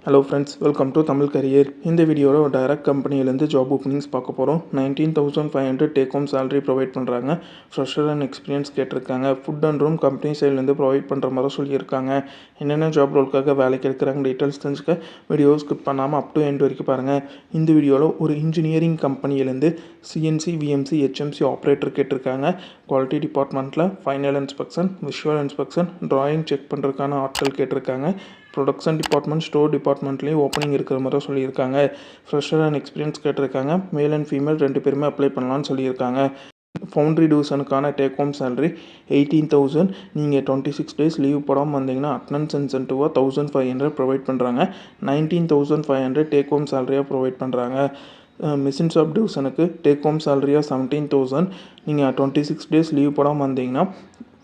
Hello friends, welcome to Tamil Career. இந்த வீடியோவில் ஒரு டைரக்ட் கம்பெனிலேருந்து ஜாப் ஓப்பனிங்ஸ் பார்க்க போகிறோம். 19,500 டேக் ஹோம் சேலரி ப்ரொவைட் பண்ணுறாங்க. ஃப்ரெஷர் அண்ட் எக்ஸ்பீரியன்ஸ் கேட்டிருக்காங்க. ஃபுட் அண்ட் ரூம் கம்பெனி சைட்லேருந்து ப்ரொவைட் பண்ணுற மாதிரி சொல்லியிருக்காங்க. என்னென்ன ஜாப் ரோலுக்காக வேலைக்கு எடுக்கிறாங்க டீட்டெயில்ஸ் தெரிஞ்சுக்க வீடியோ ஸ்கிப் பண்ணாமல் அப் டு எண்ட் வரைக்கும் பாருங்கள். இந்த வீடியோவில் ஒரு இன்ஜினியரிங் கம்பெனிலேருந்து சிஎன்சி விஎம்சி ஹெச்எம்சி ஆப்ரேட்டர் கேட்டிருக்காங்க. குவாலிட்டி டிபார்ட்மெண்ட்டில் final inspection, visual inspection, drawing check பண்ணுறதுக்கான ஆட்கள் கேட்டிருக்காங்க. ப்ரொடக்ஷன் டிபார்ட்மெண்ட், ஸ்டோர் டிபார்ட்மெண்ட்லேயும் ஓப்பனிங் இருக்கிற மாதிரி சொல்லியிருக்காங்க. ஃப்ரெஷர் அண்ட் எக்ஸ்பீரியன்ஸ் கேட்டிருக்காங்க. மேல் அண்ட் ஃபீமேல் 2 பேருமே அப்ளை பண்ணலான்னு சொல்லியிருக்காங்க. ஃபவுண்ட்ரி டிவிஷனுக்கான டேக் ஹோம் சேலரி 18,000. நீங்கள் 26 டேஸ் லீவ் போடாமல் வந்தீங்கன்னா அட்டனன்ஸ் இன்சென்டிவாக 1,500 ப்ரொவைட் பண்ணுறாங்க. 19,500 டேக் ஹோம் சேலரியாக ப்ரொவைட் பண்ணுறாங்க. மிஷின் ஷாப் டிவிஷனுக்கு டேக் ஹோம் சேலரியாக 17,000. நீங்கள் 26 டேஸ் லீவ் போடாமல் வந்தீங்கன்னா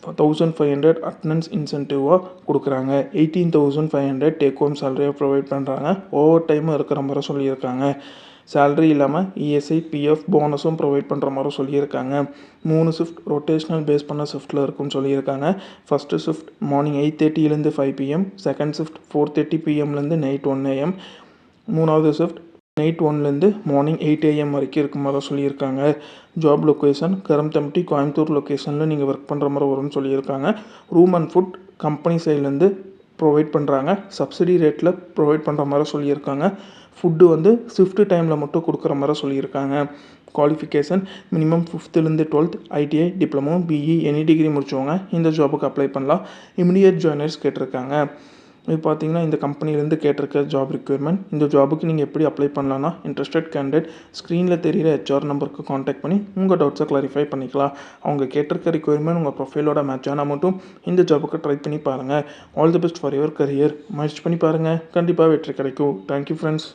1,500 அட்டனன்ஸ் இன்சென்டிவாக கொடுக்குறாங்க. 18,500 டேக் ஹோம் சேலரியாக ப்ரொவைட் பண்ணுறாங்க. ஓவர் டைமும் இருக்கிற மாதிரி சொல்லியிருக்காங்க. சேலரி இல்லாமல் இஎஸ்ஐ, பிஎஃப், போனஸும் ப்ரொவைட் பண்ணுற மாதிரி சொல்லியிருக்காங்க. 3 ஷிஃப்ட் ரொட்டேஷனல் பேஸ் பண்ண ஷிஃப்ட்டில் இருக்குன்னு சொல்லியிருக்காங்க. First shift morning 8:30 5 PM, second shift 4:30 PMலேருந்து நைட் 1 AM, மூணாவது ஷிஃப்ட் நைட் 1லேருந்து மார்னிங் 8 AM வரைக்கும் இருக்க மாதிரி சொல்லியிருக்காங்க. ஜாப் லொக்கேஷன் கரம்தம்பட்டி, கோயம்புத்தூர் லொக்கேஷனில் நீங்கள் ஒர்க் பண்ணுற மாதிரி வரும்னு சொல்லியிருக்காங்க. ரூம் அண்ட் ஃபுட் கம்பெனி சைட்லேருந்து ப்ரொவைட் பண்ணுறாங்க. சப்சிடி ரேட்டில் ப்ரொவைட் பண்ணுற மாதிரி சொல்லியிருக்காங்க. ஃபுட்டு ஷிஃப்ட் டைமில் மட்டும் கொடுக்குற மாதிரி சொல்லியிருக்காங்க. Qualification minimum 5th-12th ITI, diploma, BE any degree முடிச்சவங்க இந்த ஜாபுக்கு அப்ளை பண்ணலாம். இமிடியேட் ஜாயினர்ஸ் கேட்டிருக்காங்க. இது பார்த்தீங்கன்னா இந்த கம்பெனிலேருந்து கேட்டிருக்க ஜாப் ரிக்யர்மெண்ட். இந்த ஜாபுக்கு நீங்கள் எப்படி அப்ளை பண்ணலான்னா, இன்ட்ரெஸ்டட் கேண்டிடேட் ஸ்க்ரீனில் தெரிகிற HR நம்பருக்கு காண்டாக்ட் பண்ணி உங்கள் டவுட்ஸை கிளாரிஃபை பண்ணிக்கலாம். அவங்க கேட்டிருக்க ரிக்யர்மெண்ட் உங்கள் ப்ரொஃபைலோட மேட்ச் ஆனால் மட்டும் இந்த ஜாபுக்கு ட்ரை பண்ணி பாருங்கள். All the best for your career. முயற்சி பண்ணி பாருங்கள், கண்டிப்பாக வெற்றி கிடைக்கும். Thank you friends.